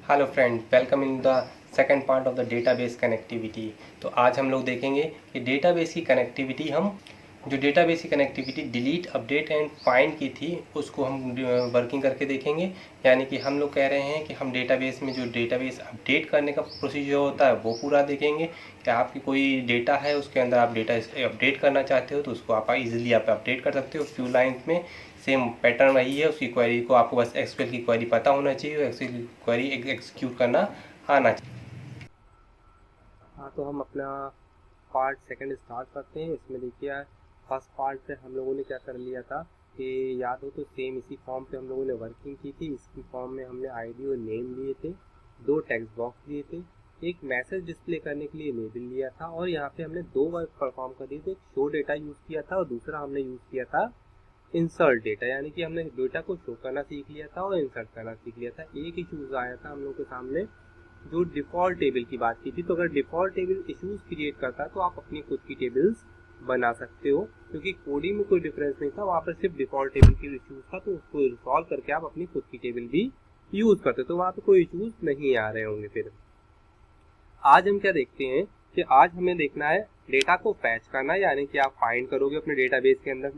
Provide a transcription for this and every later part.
Hello friend, welcome in the second part of the database connectivity. तो आज हम लोग देखेंगे कि डेटाबेस की connectivity delete, update and find की थी, उसको हम वर्किंग करके देखेंगे। यानी कि हम लोग कह रहे हैं कि हम डेटाबेस में जो डेटाबेस अपडेट करने का प्रोसीजर होता है वो पूरा देखेंगे कि आपकी कोई डेटा है, उसके अंदर आप डेटा अपडेट करना चाहते हो तो उसको आप इजीली अपडेट कर सकते हो फ्यू लाइन्स में। सेम पैटर्न वही है, उसकी क्वेरी को आपको बस एक्सक्यूएल की क्वेरी पता होना चाहिए, एक्सक्यूएल की क्वेरी एग्जीक्यूट करना आना चाहिए। हाँ, तो हम अपना पार्ट सेकंड स्टार्ट करते हैं। इसमें देखिए फर्स्ट पार्ट पे हम लोगों ने क्या कर लिया था कि याद हो तो सेम इसी फॉर्म पे हम लोगों ने वर्किंग की थी। इसी फॉर्म में हमने आईडी और नेम लिए थे, दो टेक्स्ट बॉक्स लिए थे, एक मैसेज डिस्प्ले करने के लिए लेबल लिया था और यहाँ पे हमने दो वर्क परफॉर्म कर दिए थे। एक शो डेटा यूज़ किया था और दूसरा हमने यूज़ किया था इंसर्ट डेटा, यानी कि हमने डेटा को शो करना सीख लिया था और इंसर्ट करना सीख लिया था। एक इशूज़ आया था हम लोग के सामने जो डिफ़ॉल्ट टेबल की बात की थी। तो अगर डिफ़ॉल्ट टेबल इशूज़ क्रिएट करता है तो आप अपनी खुद की टेबल्स बना सकते हो, क्योंकि कोडिंग में कोई डिफरेंस नहीं था, वहाँ पर सिर्फ डिफ़ॉल्ट टेबल की इशूज़ था। तो उसको रिजॉल्व करके आप अपनी खुद की टेबल भी यूज़ करते, तो वहाँ पर कोई इशूज़ नहीं आ रहे होंगे। फिर आज हम क्या देखते हैं कि आज हमें देखना है डेटा को फैच करना, यानी कि आप फाइंड करोगे अपने डेटाबेस के अंदर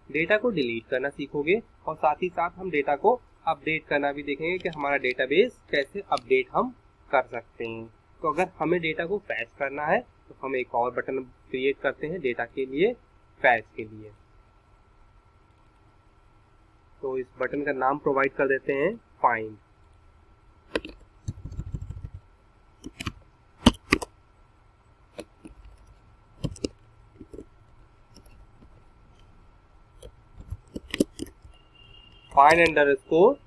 डेटा को डिलीट करना सीखोगे और साथ ही साथ हम डेटा को अपडेट करना भी देखेंगे कि हमारा डेटाबेस कैसे अपडेट हम कर सकते हैं। तो अगर हमें डेटा को फैच करना है तो हम एक और बटन क्रिएट करते हैं डेटा के लिए, फैच के लिए। तो इस बटन का नाम प्रोवाइड कर देते हैं फाइंड। फाइंड अंडरस्कोर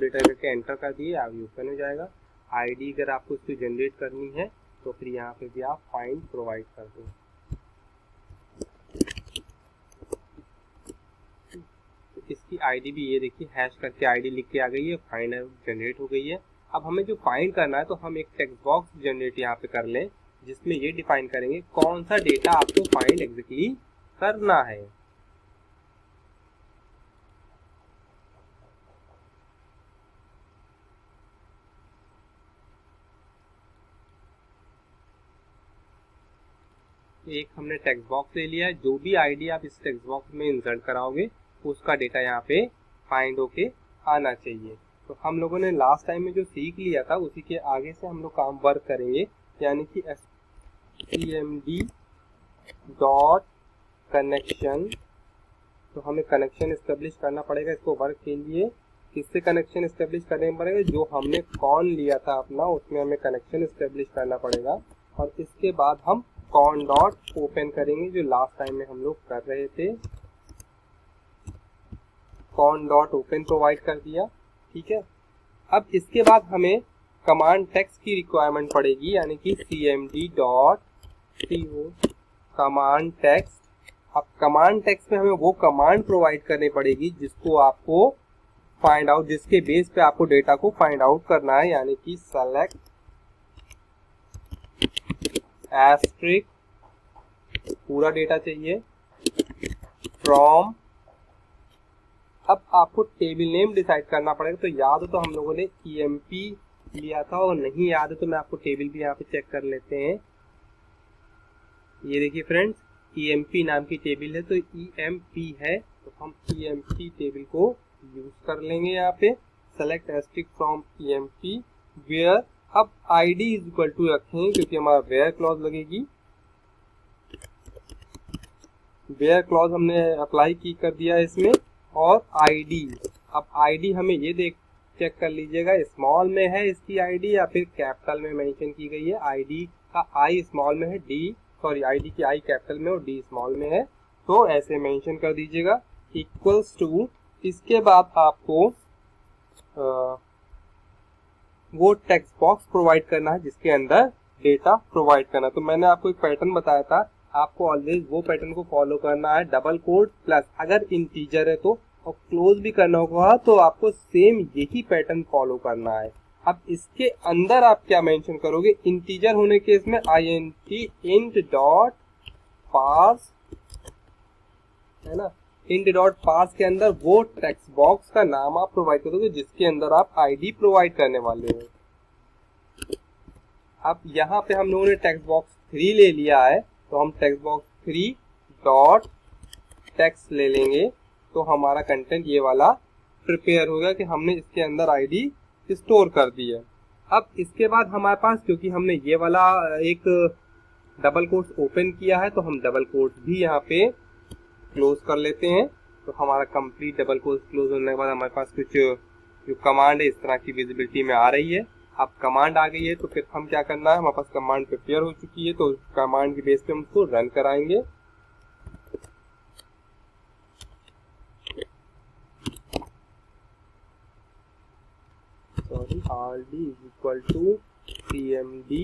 डेटा करके एंटर कर दिए, आप ओपन हो जाएगा। आईडी अगर आपको इसको जनरेट करनी है तो फिर यहाँ पे भी आप फाइंड प्रोवाइड कर दो। तो इसकी आईडी भी ये देखिए हैश करके आईडी लिख के आ गई है, फाइंड जनरेट हो गई है। अब हमें जो फाइंड करना है तो हम एक टेक्स्ट बॉक्स जनरेट यहाँ पे कर लें, जिसमें ये डिफाइन करेंगे कौन सा डेटा आपको फाइंड एग्जैक्टली करना है। एक हमने टेक्स्ट बॉक्स ले लिया है, जो भी आईडी आप इस टेक्स्ट बॉक्स में इंसर्ट कराओगे उसका डेटा यहाँ पे फाइंड होके आना चाहिए। तो हम लोगों ने लास्ट टाइम में जो सीख लिया था उसी के आगे से हम लोग काम वर्क करेंगे, यानी कि cmd डॉट कनेक्शन। तो हमें कनेक्शन इस्टेब्लिश करना पड़ेगा इसको वर्क के लिए। किससे कनेक्शन इस्टेब्लिश करने पड़ेगा? जो हमने कॉन लिया था अपना, उसमें हमें कनेक्शन इस्टेब्लिश करना पड़ेगा और इसके बाद हम कॉन डॉट ओपन करेंगे, जो लास्ट टाइम में हम लोग कर रहे थे। कॉन डॉट ओपन प्रोवाइड कर दिया, ठीक है। अब इसके बाद हमें कमांड टेक्स्ट की रिक्वायरमेंट पड़ेगी, यानी कि cmd dot co command text. अब कमांड टेक्स्ट में हमें वो कमांड प्रोवाइड करनी पड़ेगी जिसको आपको फाइंड आउट, जिसके बेस पे आपको डेटा को फाइंड आउट करना है, यानी कि सेलेक्ट एस्ट्रिक, पूरा डेटा चाहिए, फ्रॉम। अब आपको टेबल नेम डिसाइड करना पड़ेगा। तो याद हो तो हम लोगों ने emp लिया था, और नहीं याद है तो मैं आपको टेबल भी यहाँ पे चेक कर लेते हैं। ये देखिए फ्रेंड्स, emp नाम की टेबल है, तो emp है तो हम emp टेबल को यूज कर लेंगे यहाँ पे। Select asterisk from emp where. अब id इज इक्वल टू रखेंगे क्योंकि हमारा वेयर क्लॉज लगेगी। वेयर क्लॉज हमने अप्लाई की कर दिया है इसमें, और id। अब id हमें ये चेक कर लीजिएगा स्मॉल में है इसकी id या फिर कैपिटल में मेंशन की गई है। id का i स्मॉल में है, id की i कैपिटल में और d स्मॉल में है, तो ऐसे मेंशन कर दीजिएगा इक्वल्स टू। इसके बाद आपको वो टेक्स्ट बॉक्स प्रोवाइड करना है जिसके अंदर डेटा प्रोवाइड करना। तो मैंने आपको एक पैटर्न बताया था, आपको ऑलवेज वो पैटर्न को फॉलो करना है, डबल कोड प्लस अगर इंटीजर है तो, और क्लोज भी करना होगा तो आपको सेम यही पैटर्न फॉलो करना है। अब इसके अंदर आप क्या मेंशन करोगे? इंटीजर होने के इसमें int डॉट पास, है ना। इंट डॉट पास के अंदर वो टेक्स्ट बॉक्स का नाम आप प्रोवाइड कर दोगे जिसके अंदर आप आईडी प्रोवाइड करने वाले हो। अब यहाँ पे हम लोगों ने टेक्स्ट बॉक्स 3 ले लिया है, तो हम टेक्स्ट बॉक्स 3 डॉट टेक्स्ट ले लेंगे, तो हमारा कंटेंट ये वाला प्रिपेयर होगा कि हमने इसके अंदर आईडी स्टोर कर दी है। अब इसके बाद हमारे पास, क्योंकि हमने ये वाला एक डबल कोट्स ओपन किया है, तो हम डबल कोट्स भी यहाँ पे क्लोज कर लेते हैं। तो हमारा कंप्लीट डबल कोट्स क्लोज होने के बाद हमारे पास कुछ जो कमांड है इस तरह की विजिबिलिटी में आ रही है। अब कमांड आ गई है, तो फिर हम क्या करना है, हमारे पास कमांड प्रिपेयर हो चुकी है, तो कमांड के बेस पे हम उसको रन कराएंगे। rd is equal to cmd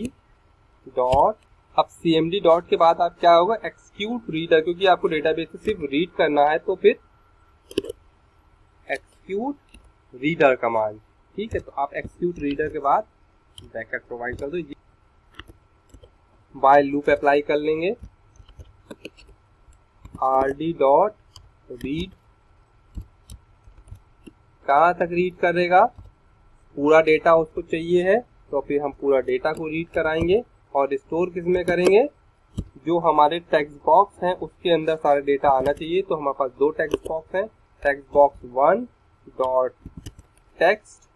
dot, अब cmd डॉट के बाद आप क्या होगा, एक्सिक्यूट रीडर, क्योंकि आपको डेटाबेस से सिर्फ रीड करना है, तो फिर एक्सिक्यूट रीडर कमांड। ठीक है, तो आप एक्सिक्यूट रीडर के बाद ब्रैकेट प्रोवाइड कर दो, व्हाइल लूप अप्लाई कर लेंगे। rd डॉट रीड, कहाँ तक रीड करेगा, पूरा डेटा उसको चाहिए है, तो फिर हम पूरा डेटा को रीड कराएंगे। और स्टोर किस में करेंगे, जो हमारे टेक्स्ट बॉक्स हैं उसके अंदर सारे डेटा आना चाहिए। तो हमारे पास 2 टेक्स्ट बॉक्स हैं, text box 1 dot text,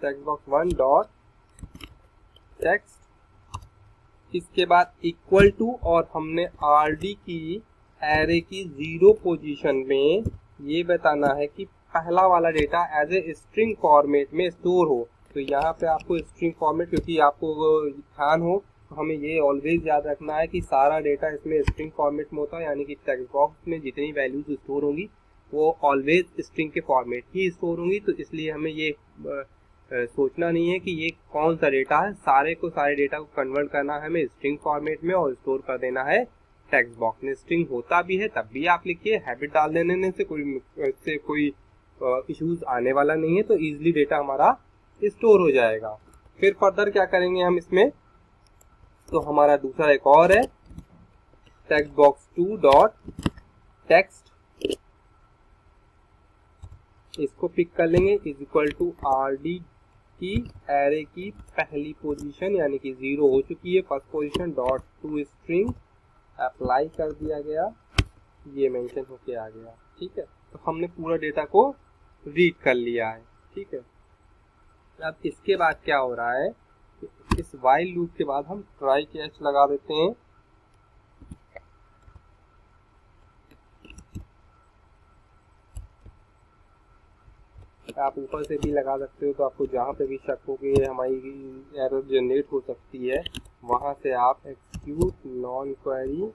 text box 1 dot text, इसके बाद इक्वल टू, और हमने rd की एरे की 0 पोजीशन में ये बताना है कि पहला वाला data as a string format में स्टोर हो। तो यहाँ पे आपको स्ट्रिंग फॉर्मेट, क्योंकि आपको ध्यान हो, तो हमें ये ऑलवेज याद रखना है कि सारा डेटा इसमें स्ट्रिंग फॉर्मेट में होता है, यानी कि टेक्स्ट बॉक्स में जितनी वैल्यूज स्टोर होंगी वो ऑलवेज स्ट्रिंग के फॉर्मेट ही स्टोर होंगी। तो इसलिए हमें ये सोचना नहीं है कि ये कौन सा डेटा है, सारे डेटा को कन्वर्ट करना है हमें स्ट्रिंग फॉर्मेट में और स्टोर कर देना है टेक्स्ट बॉक्स में। स्ट्रिंग होता भी है तब भी आप लिखिए, हैबिट डाल देने से कोई इश्यूज आने वाला नहीं है, तो इजीली डेटा हमारा स्टोर हो जाएगा। फिर फर्दर क्या करेंगे हम इसमें, तो हमारा दूसरा एक और है, टेक्स्ट बॉक्स 2 डॉट टेक्स्ट, इसको पिक कर लेंगे, इज इक्वल टू rd की एरे की पहली पोजीशन यानी कि 0 हो चुकी है, first position dot to string apply कर दिया गया, ये मेंशन होके आ गया। ठीक है, तो हमने पूरा डेटा को रीड कर लिया है। ठीक है, अब इसके बाद क्या हो रहा है, इस while लूप के बाद हम ट्राई कैच लगा देते हैं। आप ऊपर से भी लगा सकते हो, तो आपको जहाँ पे भी शक हो कि हमारी एरर जनरेट हो सकती है, वहाँ से आप एक्सिक्यूट नॉन क्वेरी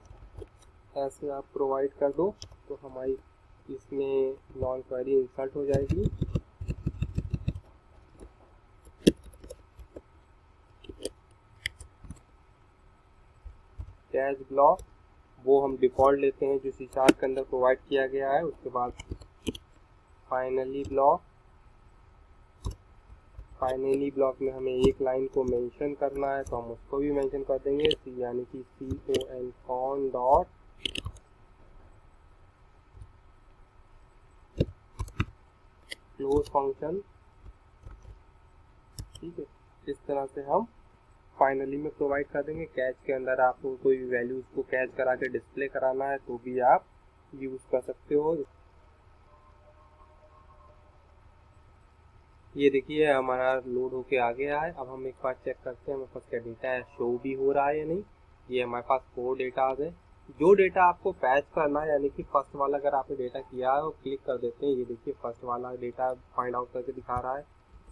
ऐसे आप प्रोवाइड कर दो, तो हमारी इसमें नॉन क्वेरी इंसर्ट हो जाएगी। कैच ब्लॉक वो हम डिफॉल्ट लेते हैं जो C# के अंदर प्रोवाइड किया गया है। उसके बाद फाइनली ब्लॉक में हमें एक लाइन को मेंशन करना है, तो हम उसको भी मेंशन कर देंगे, यानी कि con डॉट क्लोज फंक्शन। ठीक है, इस तरह से हम फाइनली में प्रोवाइड कर देंगे। कैच के अंदर आपको कोई वैल्यूज को कैच करा के डिस्प्ले कराना है तो भी आप यूज कर सकते हो। ये देखिए हमारा लोड होके आ गया है। अब हम एक बार चेक करते हैं हमारे पास क्या डेटा है, शो भी हो रहा है या नहीं। ये हमारे पास 4 डेटा है। जो डेटा आपको पैच करना है, यानी कि फर्स्ट वाला अगर आपने डेटा किया है वो क्लिक कर देते हैं, ये देखिए फर्स्ट वाला डेटा फाइंड आउट करके दिखा रहा है।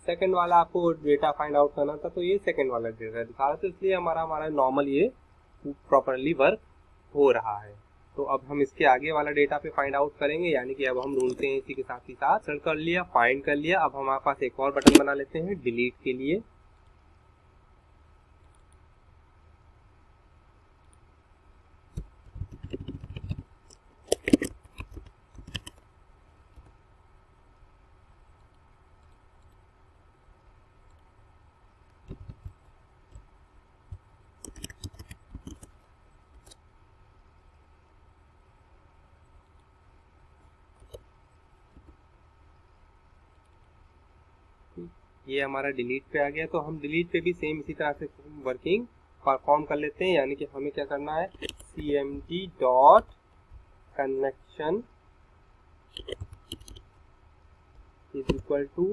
सेकंड वाला आपको डेटा फाइंड आउट करना था, तो ये सेकंड वाला डेटा दिखा रहा है, तो इसलिए हमारा नॉर्मल ये प्रॉपरली वर्क हो रहा है। तो अब हम इसके आगे वाला डेटा पे फाइंड आउट करेंगे, यानी कि अब हम ढूंढते हैं इसी के साथ ही साथ सर्च कर लिया, फाइंड कर लिया। अब हमारे पास एक और बटन बना लेते हैं डिलीट के लिए। ये हमारा डिलीट पे आ गया। तो हम डिलीट पे भी सेम इसी तरह से वर्किंग परफॉर्म कर लेते हैं, यानी कि हमें क्या करना है, cmd dot connection is equal to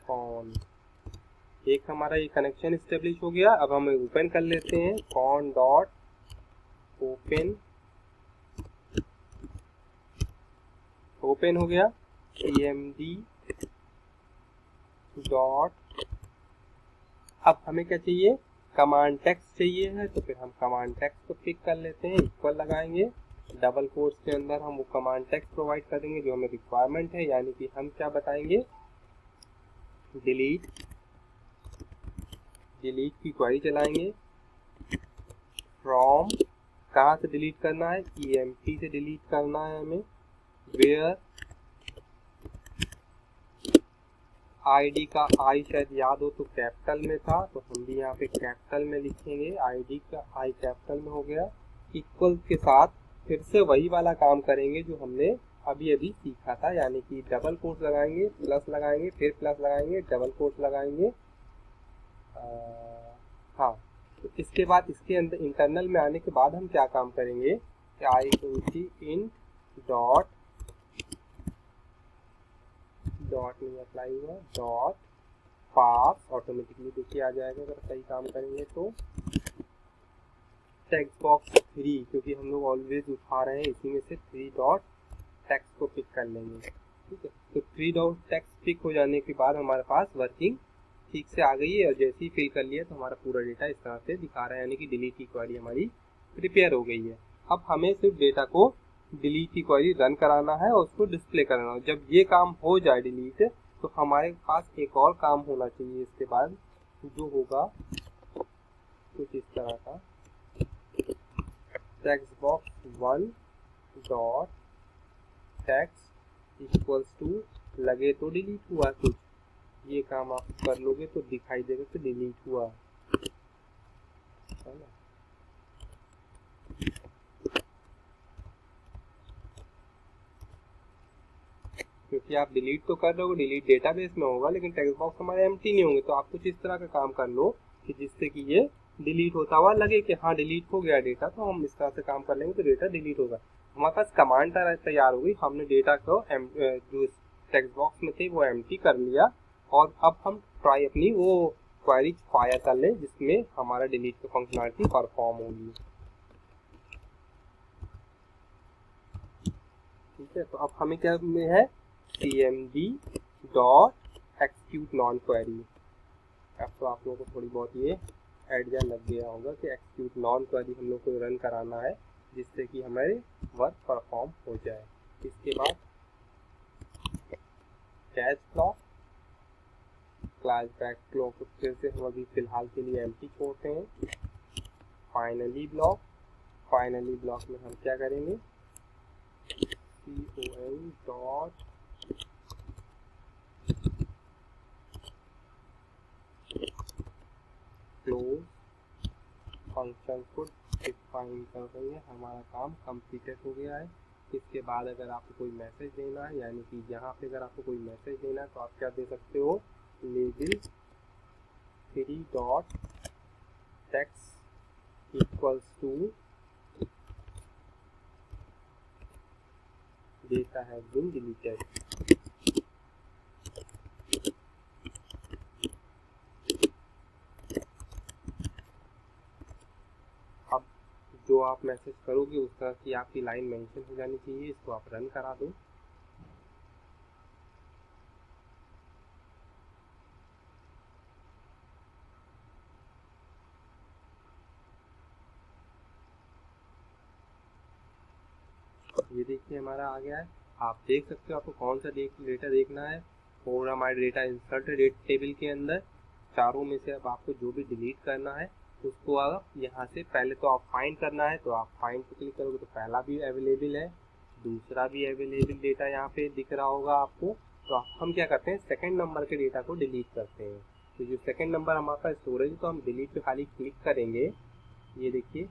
con. एक हमारा ये कनेक्शन स्टेब्लिश हो गया। अब हम ओपन कर लेते हैं, कॉन डॉट ओपन, ओपन हो गया। cmd डॉट, अब हमें क्या चाहिए, कमांड टेक्स्ट चाहिए है, तो फिर हम कमांड टेक्स्ट को पिक कर लेते हैं, इक्वल लगाएंगे, डबल कोट्स के अंदर हम वो कमांड टेक्स्ट प्रोवाइड कर देंगे जो हमें रिक्वायरमेंट है, यानी कि हम क्या बताएंगे, डिलीट, डिलीट की क्वेरी चलाएंगे, फ्रॉम, कहाँ से डिलीट करना है, empty से डिलीट करना है हमें, वेयर आईडी का आई शायद याद हो तो कैपिटल में था, तो हम भी यहाँ पे कैपिटल में लिखेंगे, आईडी का आई कैपिटल में हो गया, इक्वल के साथ फिर से वही वाला काम करेंगे जो हमने अभी अभी सीखा था, यानी कि डबल कोट्स लगाएंगे, प्लस लगाएंगे, फिर प्लस लगाएंगे, डबल कोट्स लगाएंगे। हाँ, तो इसके बाद इसके अंदर इंटरनल में आने के बाद हम क्या काम करेंगे, आई int डॉट, डॉट नहीं अप्लाई हुआ, डॉट पास, ऑटोमेटिकली देखिए आ जाएगा अगर सही काम करेंगे तो, टेक्स्ट बॉक्स 3, क्योंकि हम लोग ऑलवेज उठा रहे हैं इसी में से 3 डॉट टेक्स्ट को पिक कर लेंगे, ठीक है। तो 3 डॉट टेक्स्ट पिक हो जाने के बाद हमारे पास वर्किंग ठीक से आ गई है, और जैसे ही फिल कर लिया तो हमारा पूरा डेटा इस तरह से दिखा रहा है, यानी कि डिलीट की क्वेरी हमारी प्रिपेयर हो गई है। अब हमें सिर्फ डेटा को डिलीट की क्वेरी रन कराना है और उसको डिस्प्ले कराना है। जब ये काम हो जाए डिलीट, तो हमारे पास एक और काम होना चाहिए इसके बाद, जो होगा कुछ इस तरह का, text box 1 dot text equals to, लगे तो डिलीट हुआ कुछ, ये काम आप कर लोगे तो दिखाई देगा कि डिलीट हुआ है ना। क्योंकि आप डिलीट तो कर रहे हो, डिलीट डेटाबेस में होगा, लेकिन टेक्स्ट बॉक्स हमारे एम्प्टी नहीं होंगे, तो आप कुछ इस तरह का काम कर लो कि जिससे कि ये डिलीट होता हुआ लगे कि हाँ डिलीट हो गया डेटा, तो हम इस तरह से काम कर लेंगे तो डेटा डिलीट होगा। हमारे पास कमांड तैयार हो गई, हमने डेटा को जो टेक्स्ट बॉक्स में थे वो एम्प्टी कर लिया, और अब हम ट्राई अपनी वो क्वेरी फायर कर लें जिसमें हमारा डिलीट की फंक्शनलिटी परफॉर्म होगी, ठीक है। तो अब हमें क्या है, cmd dot execute non query. अब तो आप लोगों को थोड़ी बहुत ये आइडिया लग गया होगा कि एक्सिक्यूट नॉन क्वेरी हम लोग को रन कराना है जिससे कि हमारे वर्क परफॉर्म हो जाए। इसके बाद catch block, class back block को फिर से हम अभी फिलहाल के लिए एम्प्टी छोड़ते हैं। फाइनली ब्लॉक, फाइनली ब्लॉक में हम क्या करेंगे, con डॉट क्लोज, फंक्शन को डिफाइन कर देंगे, हमारा काम कंप्लीटेड हो गया है। इसके बाद अगर आपको कोई मैसेज देना है, यानी कि यहाँ पे अगर आपको कोई मैसेज देना है तो आप क्या दे सकते हो, label 3 dot text equals to data has been deleted. अब जो आप मैसेज करोगे उस तरह की आपकी लाइन मेंशन हो जानी चाहिए, इसको आप रन करा दो। ये देखिए हमारा आ गया है, आप देख सकते हो आपको कौन सा डेटा देखना है, और हमारा डेटा इंसर्ट डेट टेबल के अंदर चारों में से अब आपको जो भी डिलीट करना है उसको आप यहाँ से पहले तो आप फाइंड करना है, तो आप फाइंड पे क्लिक करोगे तो पहला भी अवेलेबल है, दूसरा भी अवेलेबल डेटा यहाँ पे दिख रहा होगा आपको। तो हम क्या करते हैं, सेकंड नंबर के डेटा को डिलीट करते हैं। तो जो सेकंड नंबर हमारे पास स्टोरेज, तो हम डिलीट पे खाली क्लिक करेंगे, ये देखिए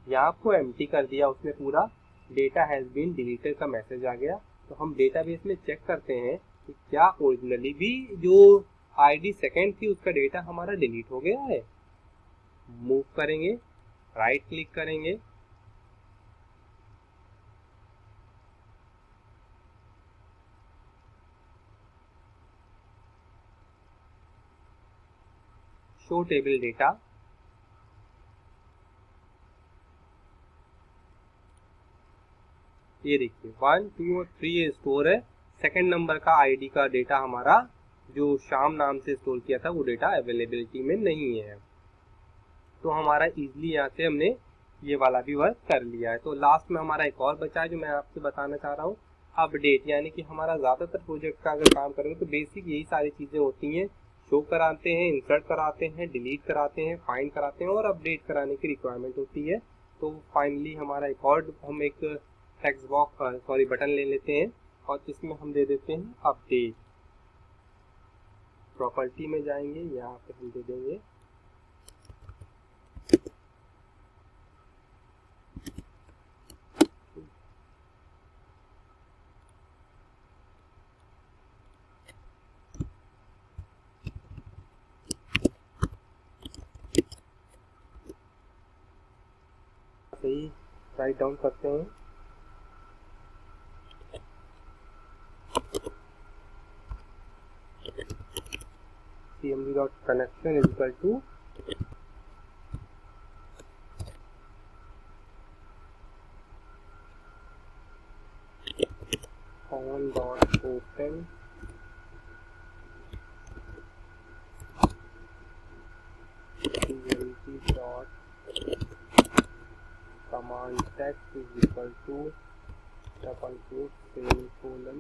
यहाँ आपको एम्प्टी कर दिया उसने पूरा, डेटा हैज़ बीन डिलीटेड का मैसेज आ गया। तो हम डेटाबेस में चेक करते हैं कि क्या ओरिजिनली भी जो आईडी सेकंड थी उसका डेटा हमारा डिलीट हो गया है। मूव करेंगे, राइट क्लिक करेंगे, शो टेबल डेटा, ये देखिए 1, 2 और 3 ये स्टोर है। सेकंड नंबर का आईडी का डेटा हमारा जो श्याम नाम से स्टोर किया था वो डेटा अवेलेबिलिटी में नहीं है। तो हमारा इजीली यहाँ से हमने ये वाला भी वर्क कर लिया है। तो लास्ट में हमारा एक और बचा है जो मैं आपसे बताना चाह रहा हूँ, अपडेट। यानी कि हमारा ज़्यादातर प्रोजेक्ट का अगर काम करेंगे तो बेसिक यही सारी चीज़ें होती हैं, शो कराते हैं, इंसर्ट कराते हैं, डिलीट कराते हैं, फाइंड कराते हैं और अपडेट कराने की रिक्वायरमेंट होती है। तो फाइनली हमारा एक और हम एक टेक्स्ट बॉक्स बटन ले लेते हैं और इसमें हम दे देते हैं अपडेट। प्रॉपर्टी में जाएंगे, यहाँ पे हम दे देंगे सही, राइट डाउन करते हैं cmd.connection is equal to on.open cmd.command text is equal to double quote semicolon.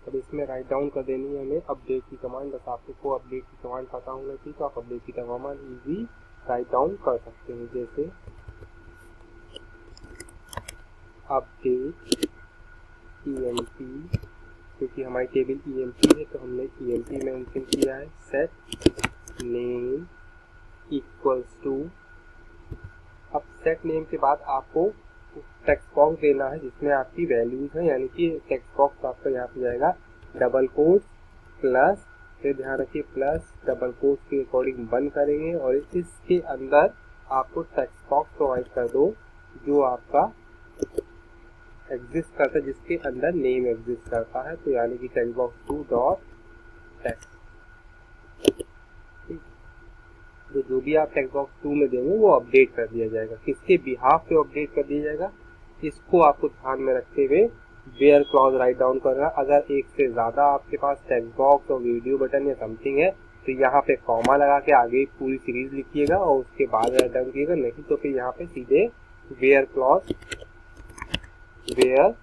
अब इसमें राइट डाउन कर देनी है हमें अपडेट की कमांड। बस आपको अपडेट की कमांड पता होना चाहिए तो आप अपडेट की कमांड इजी राइट डाउन कर सकते हैं। जैसे अपडेट ईएमपी, क्योंकि हमारी टेबल ईएमपी है तो हमने ईएमपी मेंशन किया है। सेट नेम इक्वल्स टू, अब सेट नेम के बाद आपको टेक्स्ट बॉक्स देना है जिसमें आपकी वैल्यूज हैं, यानी कि टेक्स्ट बॉक्स आपका यहाँ पे जाएगा डबल कोट प्लस, फिर ध्यान रखिए प्लस डबल कोट के अकॉर्डिंग बंद करेंगे और इसके अंदर आपको टेक्स्ट बॉक्स प्रोवाइड कर दो जो आपका एग्जिस्ट करता है, जिसके अंदर नेम एग्जिस्ट करता है। तो यानी कि टेक्स्ट बॉक्स 2.text, तो जो भी आप टेक्स्ट बॉक्स 2 में देंगे वो अपडेट कर दिया जाएगा। किसके बिहाफ पे अपडेट कर दिया जाएगा, इसको आपको ध्यान में रखते हुए वेयर क्लॉज राइट डाउन करना। अगर एक से ज़्यादा आपके पास टेक्स्ट बॉक्स और वीडियो बटन या समथिंग है तो यहाँ पे कॉमा लगा के आगे पूरी सीरीज लिखिएगा और उसके बाद राइट डाउन कीजिएगा, नहीं तो फिर यहाँ पे सीधे वेयर क्लॉज, वेयर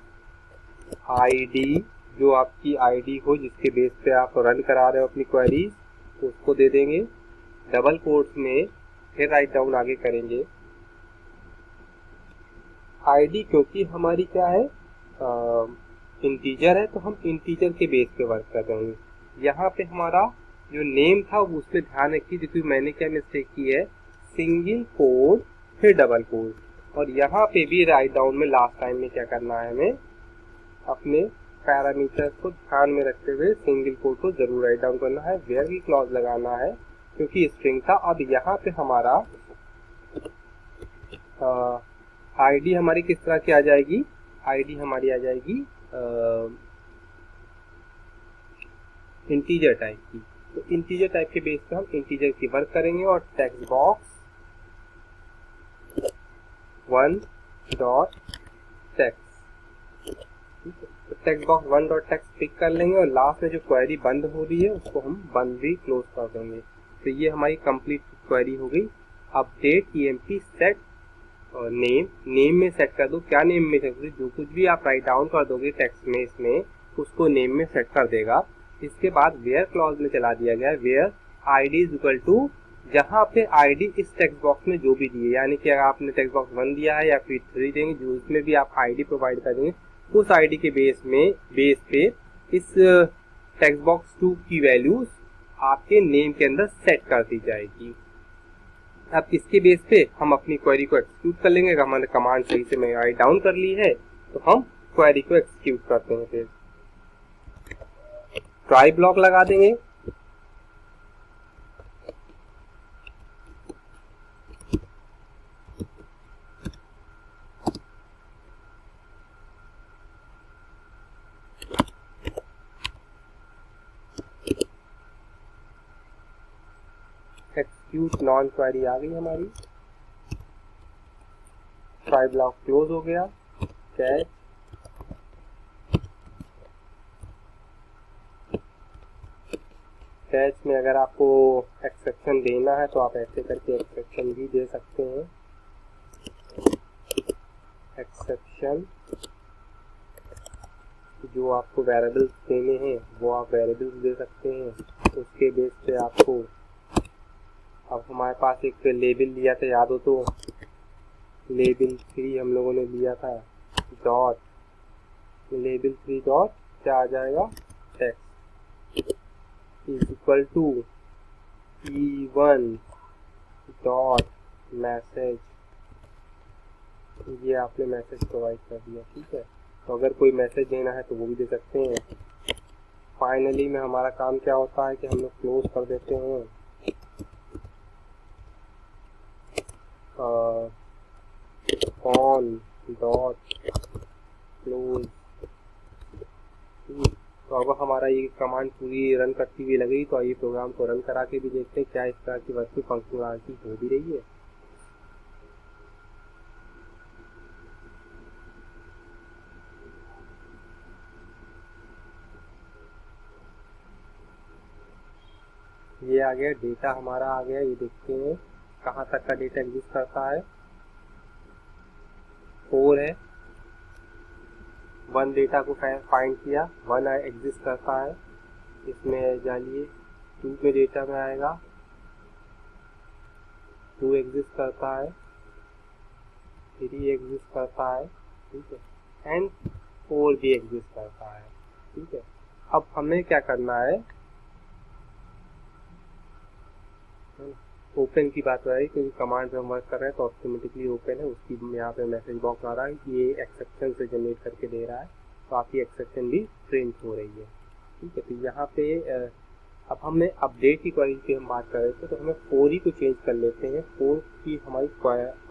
आईडी, जो आपकी आईडी हो जिसके बेस पे आप रन करा रहे हो अपनी क्वेरीज, तो उसको दे देंगे डबल कोट्स में, फिर राइट डाउन आगे करेंगे आईडी, क्योंकि हमारी क्या है इंटीजर है तो हम इंटीजर के बेस पे वर्क कर रहे हैं। यहाँ पे हमारा जो नेम था उस पर ध्यान रखिए, क्योंकि मैंने क्या मिस्टेक की है, सिंगल कोड फिर डबल कोड। और यहाँ पे भी राइट डाउन में लास्ट टाइम में क्या करना है, हमें अपने पैरामीटर्स को ध्यान में रखते हुए सिंगल कोड को जरूर राइट डाउन करना है, वेयर की क्लॉज लगाना है क्योंकि स्ट्रिंग था। अब यहाँ पे हमारा आईडी हमारी किस तरह की आ जाएगी, आईडी हमारी आ जाएगी इंटीजर टाइप की। तो इंटीजर टाइप के बेस पे हम इंटीजर की वर्क करेंगे और टेक्स्ट बॉक्स 1.text, तो टेक्स्ट बॉक्स 1.text पिक कर लेंगे और लास्ट में जो क्वेरी बंद हो रही है उसको हम बंद भी क्लोज कर देंगे। तो ये हमारी कंप्लीट क्वेरी हो गई। अपडेट ईएमपी सेट और नेम में सेट कर दो। क्या नेम में सेट, जो कुछ भी आप राइट डाउन कर दोगे टेक्स्ट में इसमें उसको नेम में सेट कर देगा। इसके बाद वेयर क्लॉज में चला दिया गया where ID is equal to, जहाँ पे आईडी इस टेक्स्ट बॉक्स में जो भी दिए, यानी कि अगर आपने टेक्स्ट बॉक्स 1 दिया है या फिर 3 देंगे, जो उसमें भी आप आईडी प्रोवाइड कर देंगे उस आईडी के बेस पे इस टेक्स्ट बॉक्स 2 की वैल्यूज आपके नेम के अंदर सेट कर दी जाएगी। अब इसके बेस पे हम अपनी क्वेरी को एक्सिक्यूट कर लेंगे। अगर हमने कमांड सही से राइट डाउन कर ली है तो हम क्वेरी को एक्सिक्यूट करते हैं। फिर ट्राई ब्लॉक लगा देंगे। एक्सक्यूट नॉन क्वेरी आ गई हमारी, ट्राई ब्लॉक क्लोज हो गया। कैच कैच में अगर आपको एक्सेप्शन देना है तो आप ऐसे करके एक्सेप्शन भी दे सकते हैं। एक्सेप्शन जो आपको वेरिएबल्स देने हैं वो आप वेरिएबल्स दे सकते हैं, उसके बेस पे आपको। अब हमारे पास एक लेबल लिया था, याद हो तो, लेबल 3 हम लोगों ने लिया था, डॉट लेबल 3 डॉट क्या आ जाएगा, text is equal to E1 dot message. ये आपने मैसेज प्रोवाइड कर दिया, ठीक है। तो अगर कोई मैसेज देना है तो वो भी दे सकते हैं। फाइनली में हमारा काम क्या होता है कि हम लोग क्लोज कर देते हैं ऑन डॉट क्लोज। तो अब हमारा ये कमांड पूरी रन करती हुई लगेगी, तो ये प्रोग्राम को रन करा के भी देखते हैं क्या इस तरह की वर्किंग फंक्शनलिटी हो भी रही है। ये आ गया डेटा हमारा आ गया। ये देखते हैं कहाँ तक का डेटा एग्जिस्ट करता है। 4 है, 1 डेटा को फाइंड किया, 1 एग्जिस्ट करता है। इसमें जानिए 2 में डेटा में आएगा, 2 एग्जिस्ट करता है, 3 एग्जिस्ट करता है, ठीक है, एंड 4 भी एग्जिस्ट करता है, ठीक है। अब हमें क्या करना है, ओपन की बात हो रही है क्योंकि कमांड पे हम वर्क कर रहे हैं तो ऑटोमेटिकली ओपन है। उसकी यहाँ पे मैसेज बॉक्स आ रहा है, ये एक्सेप्शन से जनरेट करके दे रहा है, तो आपकी एक्सेप्शन भी प्रिंट हो रही है, ठीक है। तो यहाँ पे अब हमने अपडेट की क्वेरी की हम बात कर रहे थे, तो हमें 4 ही को चेंज कर लेते हैं। 4 की हमारी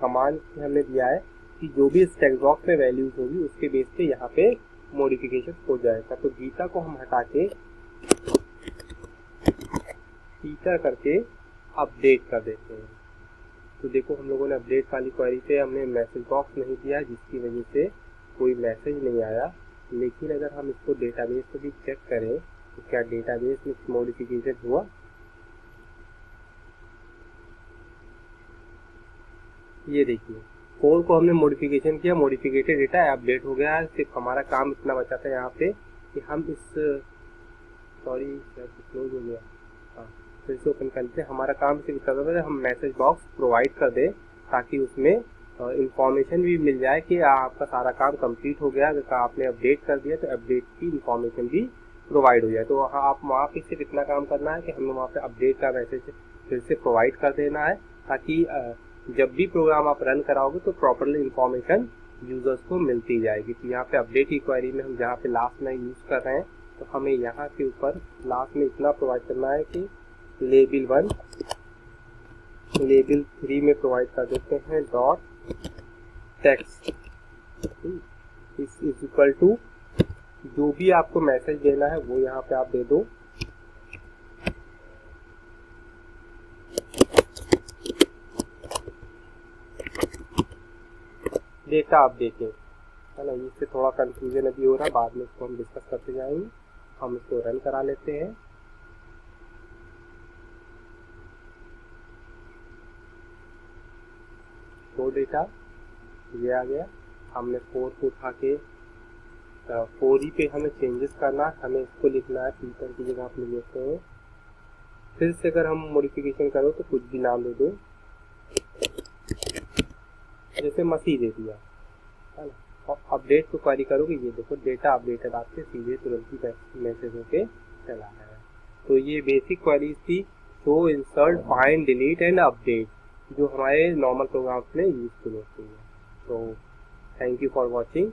कमांड हमने दिया है कि जो भी स्टैक बॉक्स में वैल्यूज होगी उसके बेस पे यहाँ पे मॉडिफिकेशन हो जाएगा। तो गीता को हम हटा के गीता करके अपडेट कर देते हैं। तो देखो हम लोगों ने अपडेट वाली क्वेरी पे हमने मैसेज बॉक्स नहीं दिया, जिसकी वजह से कोई मैसेज नहीं आया। लेकिन अगर हम इसको डेटाबेस पे भी चेक करें तो क्या डेटाबेस में मॉडिफिकेशन हुआ, ये देखिए 4 को हमने मॉडिफिकेशन किया, मॉडिफिकेटेड डेटा अपडेट हो गया है। सिर्फ हमारा काम इतना बचा था यहाँ पे कि हम इस सॉरी क्लोज हो गया, हाँ फिर से ओपन करते हैं। हमारा काम सिर्फ इतना था हम मैसेज बॉक्स प्रोवाइड कर दें ताकि उसमें इंफॉर्मेशन भी मिल जाए कि आपका सारा काम कंप्लीट हो गया। अगर आपने अपडेट कर दिया तो अपडेट की इंफॉर्मेशन भी प्रोवाइड हो जाए। तो आप वहाँ पे सिर्फ इतना काम करना है कि हमें वहाँ पे अपडेट का मैसेज फिर से प्रोवाइड कर देना है, ताकि जब भी प्रोग्राम आप रन कराओगे तो प्रॉपरली इंफॉर्मेशन यूजर्स को मिलती जाएगी। तो यहाँ पे अपडेट की क्वेरी में हम जहाँ पे लास्ट में यूज़ कर रहे हैं, तो हमें यहाँ के ऊपर लास्ट में इतना प्रोवाइड करना है कि लेबल 1 लेबल 3 में प्रोवाइड कर देते हैं dot text is equal to जो भी आपको मैसेज देना है वो यहाँ पे आप दे दो। डेटा अपडेटेड है ना, इससे थोड़ा कंफ्यूजन अभी हो रहा है, बाद में इसको हम डिस्कस करते जाएंगे। हम इसको रन करा लेते हैं। तो डेटा ये आ गया। हमने 4 को उठा के 4 ही पे हमें चेंजेस करना है, हमें इसको लिखना है पीटर की जगह आप लिख देते हैं। फिर से अगर हम मॉडिफिकेशन करो तो कुछ भी नाम दे दो, जैसे मसीह दे दिया है ना। और अपडेट को क्वेरी करोगे, ये देखो डेटा अपडेटेड आपके सीधे तुरंत ही मैसेज होके चला है। तो ये बेसिक क्वेरीज थी, show insert find delete and update, जो हमारे नॉर्मल प्रोग्राम्स में यूजफुल होती है। तो थैंक यू फॉर वॉचिंग।